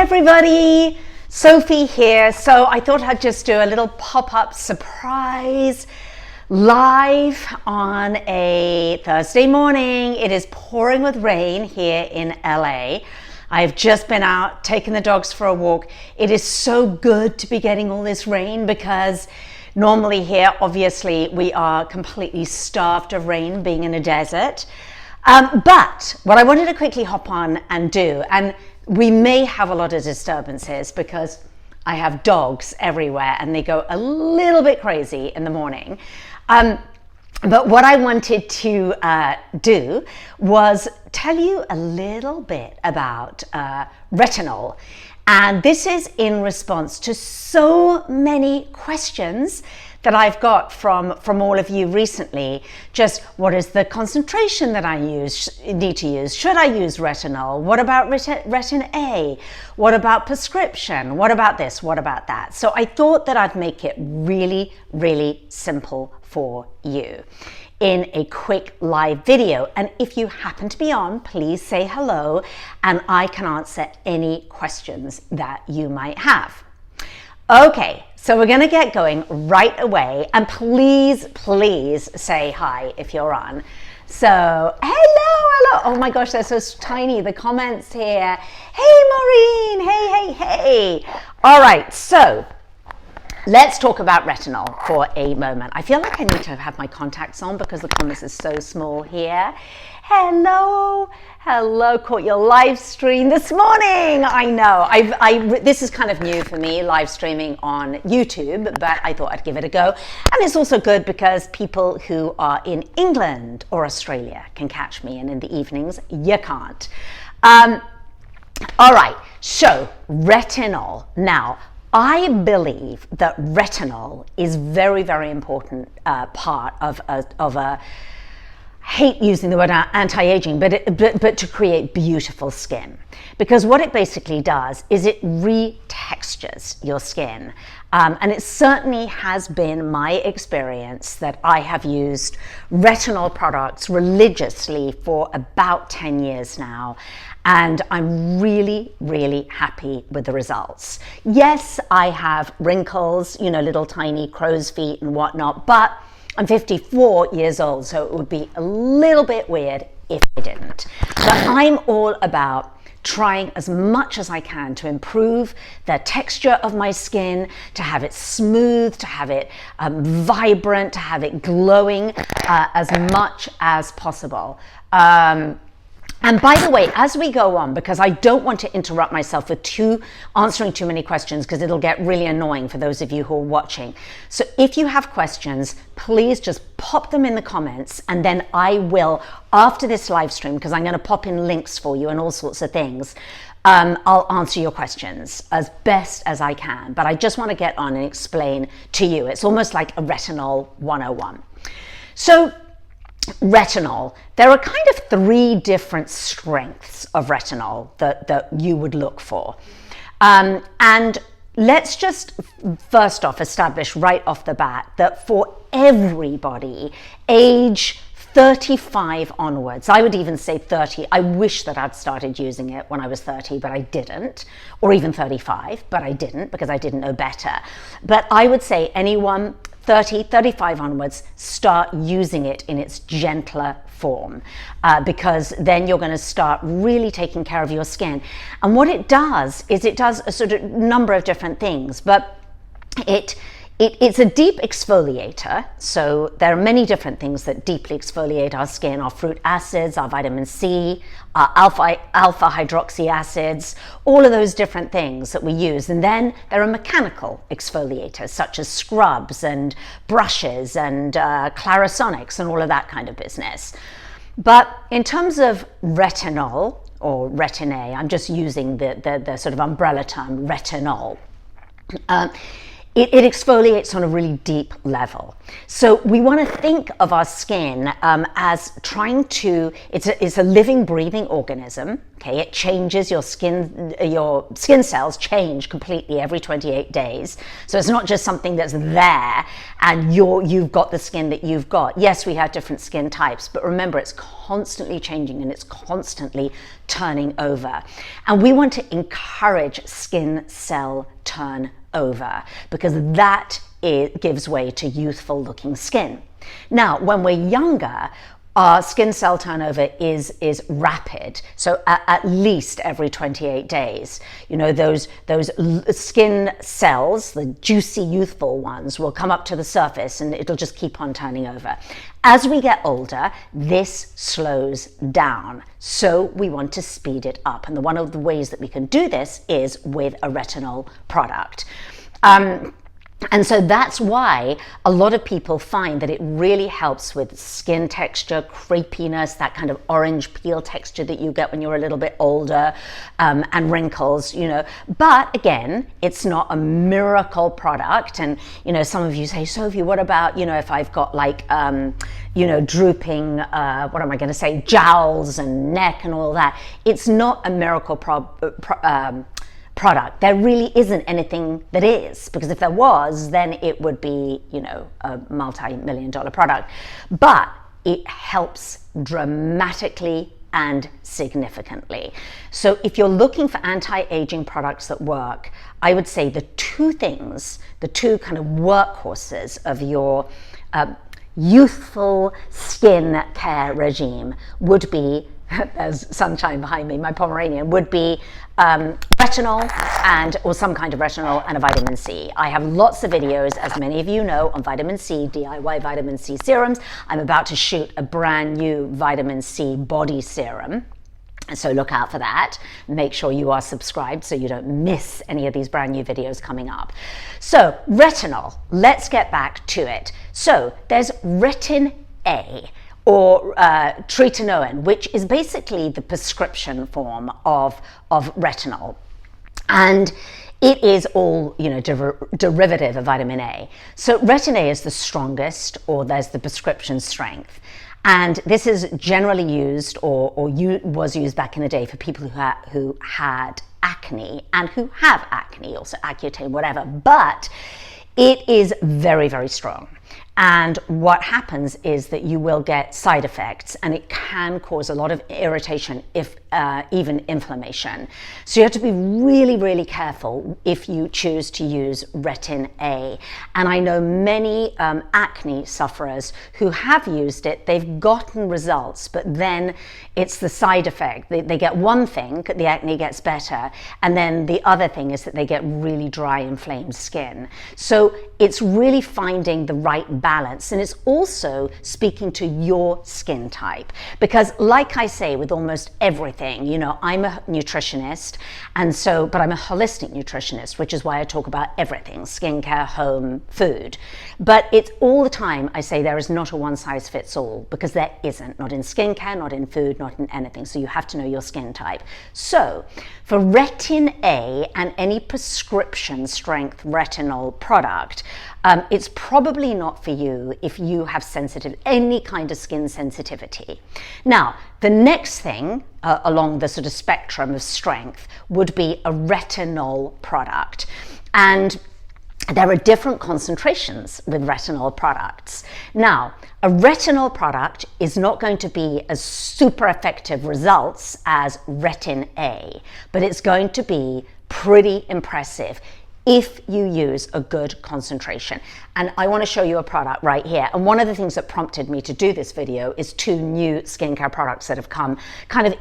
everybody, Sophie here. So I thought I'd just do a little pop-up surprise live on a Thursday morning. It is pouring with rain here in LA. I've just been out taking the dogs for a walk. It is so good to be getting all this rain because normally here, obviously, we are completely starved of rain being in a desert. But what I wanted to quickly hop on and do, and we may have a lot of disturbances because I have dogs everywhere and they go a little bit crazy in the morning. But what I wanted to do was tell you a little bit about retinol. And this is in response to so many questions that I've got from all of you recently. Just what is the concentration that I need to use? Should I use retinol? What about Retin-A? What about prescription? What about this? What about that? So I thought that I'd make it really, really simple for you in a quick live video. And if you happen to be on, please say hello and I can answer any questions that you might have. Okay, so we're gonna get going right away, and please say hi if you're on. So, hello, oh my gosh, they're so tiny, the comments here. Hey Maureen, hey. All right, so let's talk about retinol for a moment. I feel like I need to have my contacts on because the comments are so small here. Hello, caught your live stream this morning. I know, this is kind of new for me, live streaming on YouTube, but I thought I'd give it a go. And it's also good because people who are in England or Australia can catch me, and in the evenings, you can't. All right, so retinol. Now, I believe that retinol is very, very important part of a hate using the word anti-aging, but to create beautiful skin. Because what it basically does is it retextures your skin. And it certainly has been my experience that I have used retinol products religiously for about 10 years now. And I'm really, really happy with the results. Yes, I have wrinkles, little tiny crow's feet and whatnot, but I'm 54 years old, so it would be a little bit weird if I didn't. But I'm all about trying as much as I can to improve the texture of my skin, to have it smooth, to have it vibrant, to have it glowing as much as possible. And by the way, as we go on, because I don't want to interrupt myself with answering too many questions because it'll get really annoying for those of you who are watching. So if you have questions, please just pop them in the comments, and then I will, after this live stream, because I'm going to pop in links for you and all sorts of things, I'll answer your questions as best as I can. But I just want to get on and explain to you. It's almost like a retinol 101. So retinol, there are kind of 3 different strengths of retinol that you would look for. And let's just first off establish right off the bat that for everybody age 35 onwards, I would even say 30. I wish that I'd started using it when I was 30, but I didn't, or even 35, but I didn't because I didn't know better. But I would say anyone 30, 35 onwards, start using it in its gentler form because then you're going to start really taking care of your skin. And what it does is it does a sort of number of different things, but it's a deep exfoliator. So there are many different things that deeply exfoliate our skin: our fruit acids, our vitamin C, our alpha hydroxy acids, all of those different things that we use. And then there are mechanical exfoliators such as scrubs and brushes and Clarisonics and all of that kind of business. But in terms of retinol or Retin-A, I'm just using the sort of umbrella term retinol. it exfoliates on a really deep level. So we want to think of our skin as trying to, it's a living, breathing organism. Okay, it changes, your skin cells change completely every 28 days. So it's not just something that's there and you've got the skin that you've got. Yes, we have different skin types, but remember, it's constantly changing and it's constantly turning over. And we want to encourage skin cell turnover because that gives way to youthful looking skin. Now, when we're younger, our skin cell turnover is rapid, so at least every 28 days. You know, those skin cells, the juicy, youthful ones, will come up to the surface and it'll just keep on turning over. As we get older, this slows down, so we want to speed it up. And one of the ways that we can do this is with a retinol product. And so that's why a lot of people find that it really helps with skin texture, crepiness, that kind of orange peel texture that you get when you're a little bit older, and wrinkles, you know. But again, it's not a miracle product. And, you know, some of you say, Sophie, what about, you know, if I've got like, you know, drooping, what am I going to say, jowls and neck and all that. It's not a miracle product. There really isn't anything that is, because if there was, then it would be, you know, a multi-million-dollar product. But it helps dramatically and significantly. So if you're looking for anti-aging products that work, I would say the two things, the two kind of workhorses of your youthful skin care regime would be, there's sunshine behind me, my Pomeranian, would be retinol or some kind of retinol and a vitamin C. I have lots of videos, as many of you know, on vitamin C, DIY vitamin C serums. I'm about to shoot a brand new vitamin C body serum. So look out for that. Make sure you are subscribed so you don't miss any of these brand new videos coming up. So retinol, let's get back to it. So there's Retin-A, or tretinoin, which is basically the prescription form of retinol. And it is all, you know, derivative of vitamin A. So Retin-A is the strongest, or there's the prescription strength. And this is generally used was used back in the day for people who had acne and who have acne, also Accutane, whatever. But it is very, very strong. And what happens is that you will get side effects, and it can cause a lot of irritation, if even inflammation. So you have to be really, really careful if you choose to use Retin-A. And I know many acne sufferers who have used it. They've gotten results, but then it's the side effect. They get one thing, the acne gets better, and then the other thing is that they get really dry, inflamed skin. So it's really finding the right balance, and it's also speaking to your skin type, because like I say with almost everything, you know, I'm a nutritionist, and so, but I'm a holistic nutritionist, which is why I talk about everything, skincare, home, food. But it's all the time I say there is not a one size fits all, because there isn't, not in skincare, not in food, not in anything. So you have to know your skin type. So for Retin-A and any prescription strength retinol product, it's probably not for you if you have any kind of skin sensitivity. Now, the next thing along the sort of spectrum of strength would be a retinol product. And there are different concentrations with retinol products. Now, a retinol product is not going to be as super effective results as Retin-A, but it's going to be pretty impressive if you use a good concentration. And I want to show you a product right here. And one of the things that prompted me to do this video is 2 new skincare products that have come kind of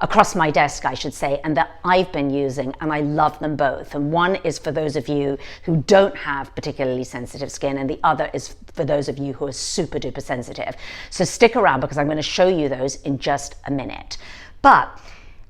across my desk, I should say, and that I've been using, and I love them both. And one is for those of you who don't have particularly sensitive skin, and the other is for those of you who are super duper sensitive. So stick around, because I'm going to show you those in just a minute. But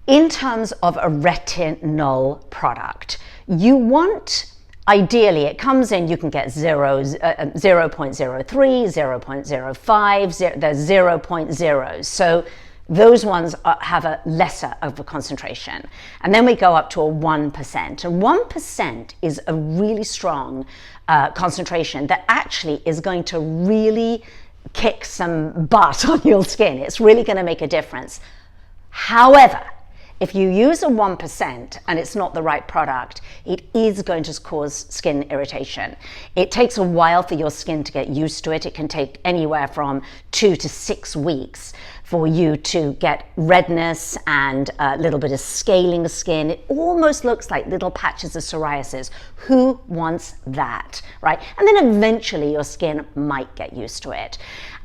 in terms of a retinol product, you want, ideally, it comes in, you can get 0.03, 0.05, there's 0.0. So those ones have a lesser of a concentration. And then we go up to a 1%. And 1% is a really strong concentration that actually is going to really kick some butt on your skin. It's really going to make a difference. However, if you use a 1% and it's not the right product, it is going to cause skin irritation. It takes a while for your skin to get used to it. It can take anywhere from 2 to 6 weeks for you to get redness and a little bit of scaling of skin. It almost looks like little patches of psoriasis. Who wants that, right? And then eventually your skin might get used to it.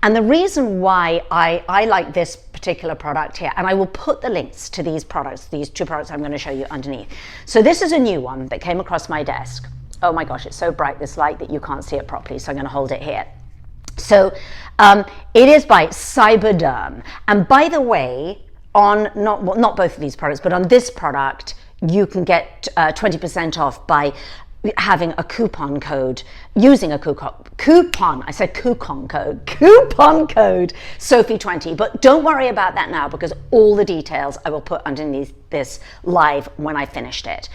And the reason why I like this particular product here, and I will put the links to these products, these 2 products I'm going to show you underneath. So this is a new one that came across my desk. Oh my gosh, it's so bright, this light, that you can't see it properly, so I'm going to hold it here. So it is by Cyberderm. And by the way, on not both of these products, but on this product, you can get 20% off by having a coupon code, using a coupon, I said coupon code Sophie20. But don't worry about that now, because all the details I will put underneath this live when I finished it.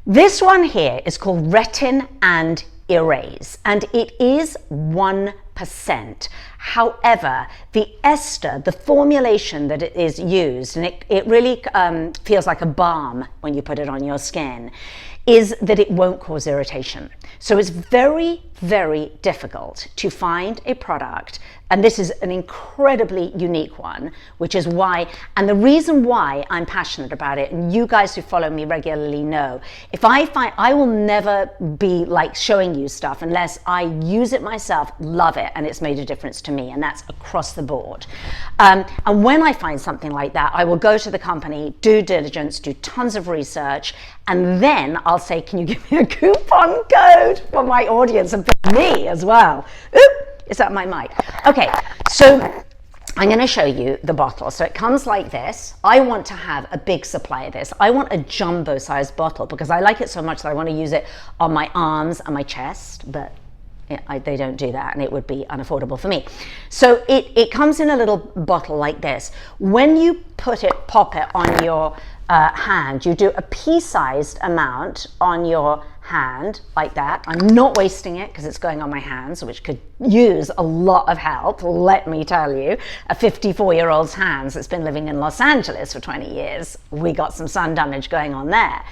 This one here is called Retin and Erase, and it is 1%. However, the ester, the formulation that it is used, and it really feels like a balm when you put it on your skin, is that it won't cause irritation. So it's very, very difficult to find a product, and this is an incredibly unique one, which is why, and the reason why I'm passionate about it, and you guys who follow me regularly know, if I find, I will never be like showing you stuff unless I use it myself, love it, and it's made a difference to me, and that's across the board. And when I find something like that, I will go to the company, do diligence, do tons of research, and then I'll say, can you give me a coupon code for my audience and for me as well? Oop, is that my mic? Okay, so I'm going to show you the bottle. So it comes like this. I want to have a big supply of this. I want a jumbo sized bottle because I like it so much that I want to use it on my arms and my chest, but they don't do that, and it would be unaffordable for me. So it comes in a little bottle like this. When you pop it on your hand, you do a pea-sized amount on your hand like that. I'm not wasting it because it's going on my hands, which could use a lot of help, let me tell you. A 54-year-old's hands that's been living in Los Angeles for 20 years. We got some sun damage going on there.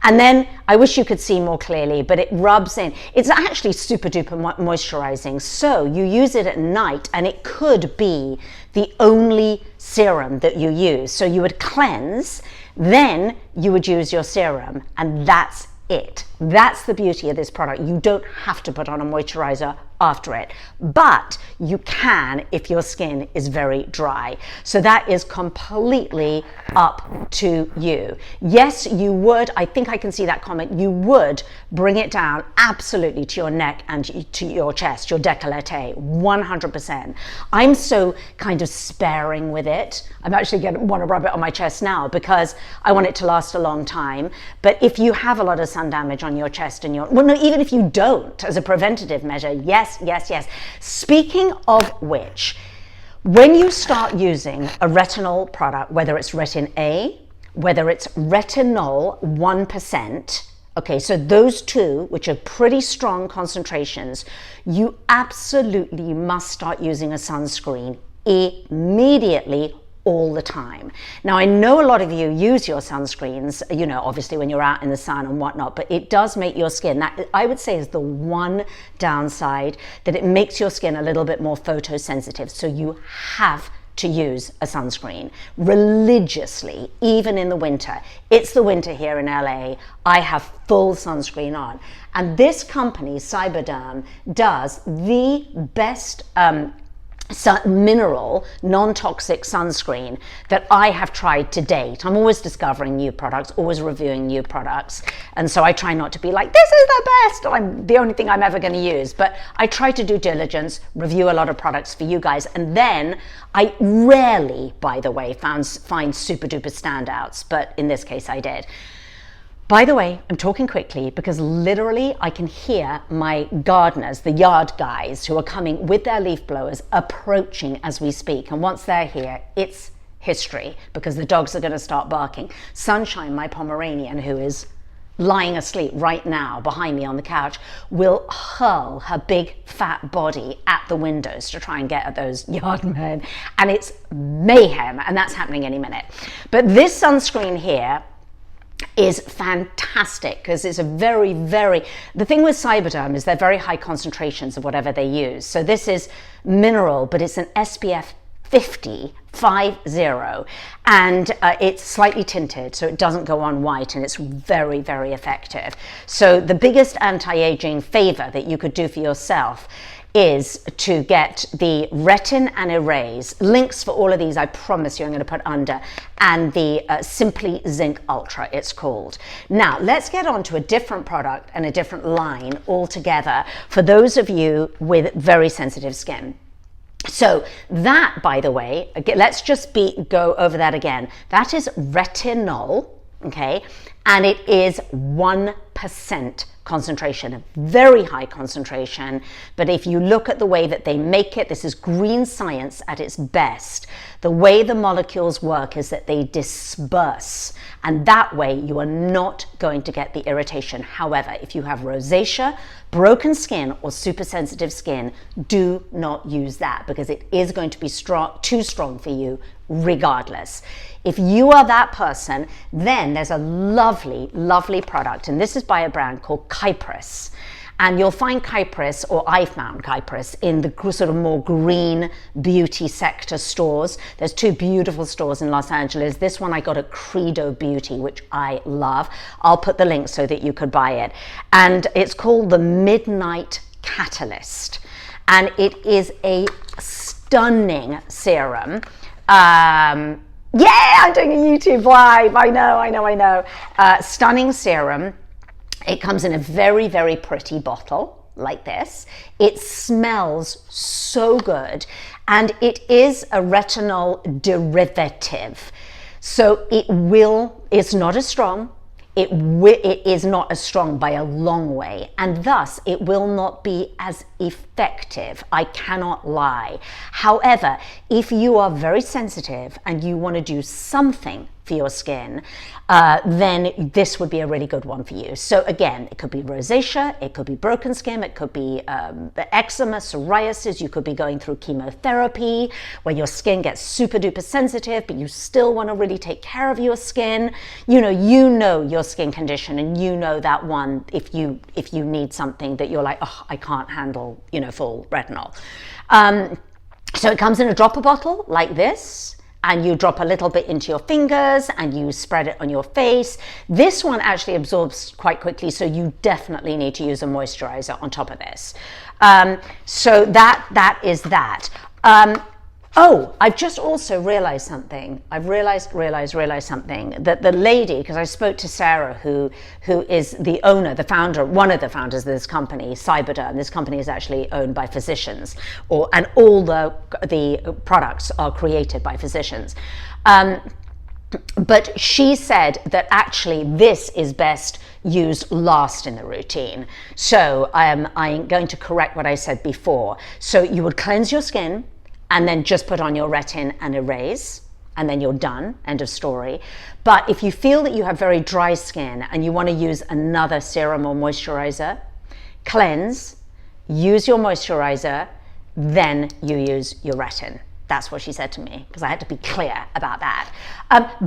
And then I wish you could see more clearly, but it rubs in. It's actually super duper moisturizing. So you use it at night, and it could be the only serum that you use. So you would cleanse, then you would use your serum, and that's it. That's the beauty of this product. You don't have to put on a moisturizer after it, but you can if your skin is very dry. So that is completely up to you. Yes, you would, I think I can see that comment, you would bring it down absolutely to your neck and to your chest, your décolleté, 100%. I'm so kind of sparing with it. I'm actually going to want to rub it on my chest now because I want it to last a long time. But if you have a lot of sun damage on your chest and well, no, even if you don't, as a preventative measure, yes. Speaking of which, when you start using a retinol product, whether it's Retin-A, whether it's Retinol 1%, okay, so those two, which are pretty strong concentrations, you absolutely must start using a sunscreen immediately, all the time. Now, I know a lot of you use your sunscreens, you know, obviously when you're out in the sun and whatnot, but it does make your skin, that I would say is the one downside, that it makes your skin a little bit more photosensitive. So you have to use a sunscreen religiously, even in the winter. It's the winter here in LA. I have full sunscreen on. And this company, Cyberderm, does the best mineral, non-toxic sunscreen that I have tried to date. I'm always discovering new products, always reviewing new products. And so I try not to be like, this is the best, or I'm the only thing I'm ever going to use. But I try to do diligence, review a lot of products for you guys. And then I rarely, by the way, find super duper standouts. But in this case, I did. By the way, I'm talking quickly because literally I can hear my gardeners, the yard guys who are coming with their leaf blowers approaching as we speak. And once they're here, it's history because the dogs are going to start barking. Sunshine, my Pomeranian, who is lying asleep right now behind me on the couch, will hurl her big fat body at the windows to try and get at those yard men, and it's mayhem, and that's happening any minute. But this sunscreen here is fantastic because it's a very, very, the thing with Cyberderm is they're very high concentrations of whatever they use. So this is mineral, but it's an SPF 50, and it's slightly tinted, so it doesn't go on white, and it's very, very effective. So the biggest anti-aging favor that you could do for yourself is to get the Retin and Erase. Links for all of these, I promise you, I'm going to put under, and the Simply Zinc Ultra, it's called. Now, let's get on to a different product and a different line altogether for those of you with very sensitive skin. So that, by the way, let's just go over that again. That is retinol, okay? And it is 1% concentration, a very high concentration. But if you look at the way that they make it, this is green science at its best. The way the molecules work is that they disperse, and that way you are not going to get the irritation. However, if you have rosacea, broken skin, or super sensitive skin, do not use that because it is going to be too strong for you regardless. If you are that person, then there's a lovely, lovely product, and this is by a brand called Kypris. And you'll find Kypris, or I found Kypris, in the sort of more green beauty sector stores. There's two beautiful stores in Los Angeles. This one I got at Credo Beauty, which I love. I'll put the link so that you could buy it. And it's called the Midnight Catalyst. And it is a stunning serum. Yeah, I'm doing a YouTube live. I know. Stunning serum. It comes in a very, very pretty bottle like this. It smells so good, and it is a retinol derivative. So it's not as strong. It is not as strong by a long way, and thus it will not be as effective. I cannot lie. However, if you are very sensitive and you want to do something for your skin, then this would be a really good one for you. So again, it could be rosacea, it could be broken skin, it could be eczema, psoriasis, you could be going through chemotherapy where your skin gets super duper sensitive, but you still want to really take care of your skin. You know your skin condition, and you know that one if you need something that you're like, oh, I can't handle, full retinol. So it comes in a dropper bottle like this, and you drop a little bit into your fingers and you spread it on your face. This one actually absorbs quite quickly, so you definitely need to use a moisturizer on top of this. So that is that. Oh, I've just also realized something. I've realized something, that the lady, because I spoke to Sarah, who is the owner, the founder, one of the founders of this company, Cyberderm. This company is actually owned by physicians, and all the products are created by physicians. But she said that actually this is best used last in the routine. So I'm going to correct what I said before. So you would cleanse your skin, and then just put on your Retin and Erase, and then you're done, end of story. But if you feel that you have very dry skin and you want to use another serum or moisturizer, cleanse, use your moisturizer, then you use your Retin. That's what she said to me, because I had to be clear about that.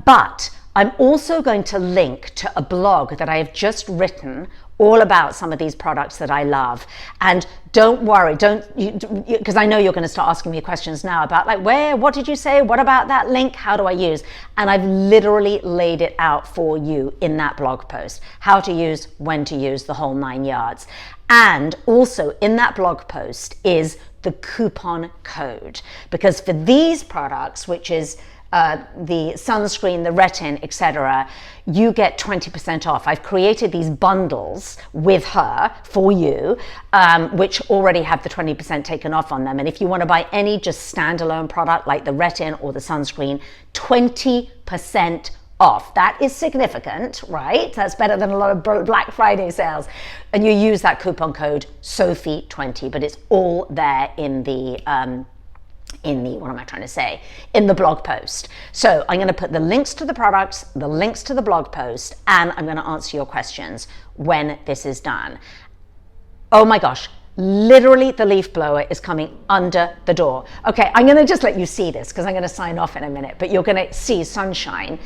But I'm also going to link to a blog that I have just written all about some of these products that I love. And don't worry, because I know you're going to start asking me questions now about like, what did you say? What about that link? How do I use? And I've literally laid it out for you in that blog post. How to use, when to use, the whole 9 yards. And also in that blog post is the coupon code. Because for these products, which is the sunscreen, the Retin, etc., you get 20% off. I've created these bundles with her for you, which already have the 20% taken off on them. And if you want to buy any just standalone product like the Retin or the sunscreen, 20% off. That is significant, right? That's better than a lot of Black Friday sales. And you use that coupon code Sophie20, but it's all there in the what am I trying to say? In the blog post. So I'm going to put the links to the products, the links to the blog post, and I'm going to answer your questions when this is done. Oh my gosh, literally the leaf blower is coming under the door. Okay, I'm going to just let you see this because I'm going to sign off in a minute, but you're going to see Sunshine.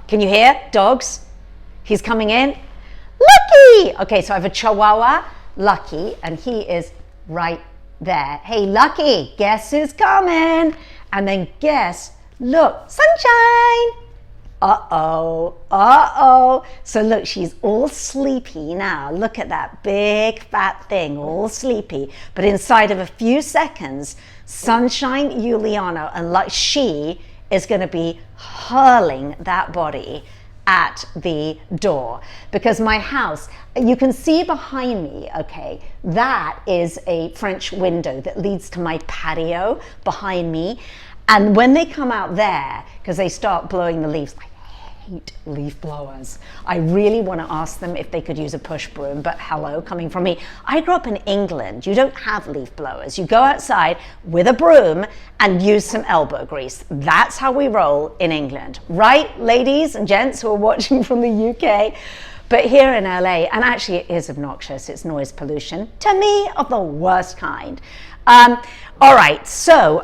Can you hear? Dogs? He's coming in. Lucky! Okay, so I have a Chihuahua, Lucky, and he is right there. Hey, Lucky, guess who's coming? And then guess, look, Sunshine. Uh-oh. So look, she's all sleepy now. Look at that big fat thing, all sleepy. But inside of a few seconds, Sunshine, Juliano, and she is going to be hurling that body at the door, because my house, you can see behind me, okay, that is a French window that leads to my patio behind me. And when they come out there, because they start blowing the leaves, I hate leaf blowers. I really want to ask them if they could use a push broom, but hello, coming from me. I grew up in England. You don't have leaf blowers. You go outside with a broom and use some elbow grease. That's how we roll in England. Right, ladies and gents who are watching from the UK? But here in LA, and actually it is obnoxious, it's noise pollution, to me, of the worst kind. All right, so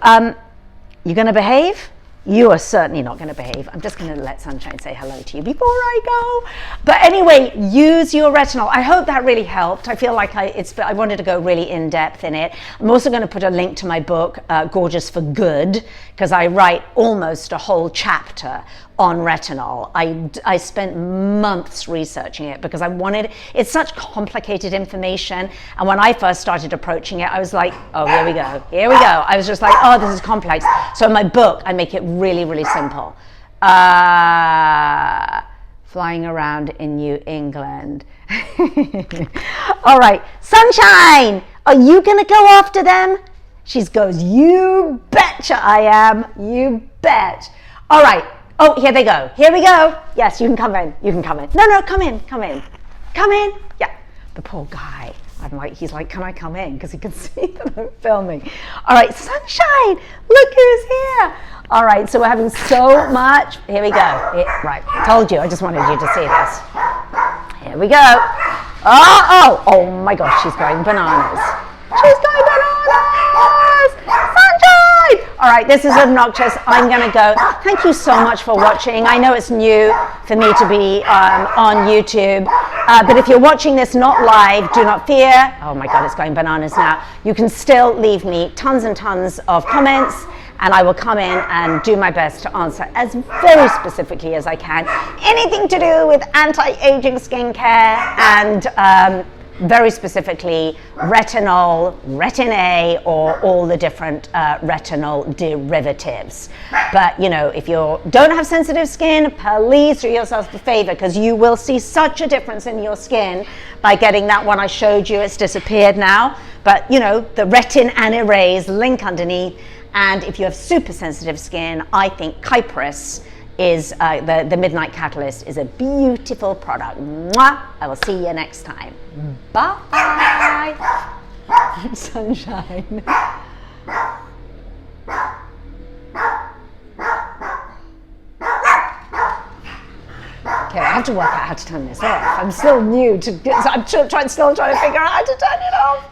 you going to behave? You are certainly not going to behave. I'm just going to let Sunshine say hello to you before I go. But anyway, use your retinol. I hope that really helped. I feel like I wanted to go really in depth in it. I'm also going to put a link to my book, Gorgeous for Good, because I write almost a whole chapter on retinol. I spent months researching it because it's such complicated information. And when I first started approaching it, I was like, oh, here we go. I was just like, oh, this is complex. So in my book, I make it really, really simple. Flying around in New England. All right, Sunshine, are you gonna go after them? She goes, you betcha I am, you bet. All right. Oh, here they go. Here we go. Yes, you can come in. No, come in. Yeah, the poor guy. He's like, can I come in? Because he can see that I'm filming. All right, Sunshine, look who's here. All right, so we're having so much. Here we go. Right, told you. I just wanted you to see this. Here we go. Oh my gosh, she's going bananas. Sunshine! All right, this is obnoxious. I'm going to go. Thank you so much for watching. I know it's new for me to be on YouTube, but if you're watching this not live, do not fear. Oh my God, it's going bananas now. You can still leave me tons and tons of comments, and I will come in and do my best to answer as very specifically as I can. Anything to do with anti-aging skincare and very specifically retinol, Retin-A, or all the different retinol derivatives. But if you don't have sensitive skin, please do yourself a favor, because you will see such a difference in your skin by getting that one I showed you. It's disappeared now, but the Retin and Erase link underneath. And if you have super sensitive skin, I think Kypris is the Midnight Catalyst is a beautiful product. Mwah! I will see you next time. Bye. Sunshine. Okay, I have to work out how to turn this off. I'm still new to. I'm still trying to figure out how to turn it off.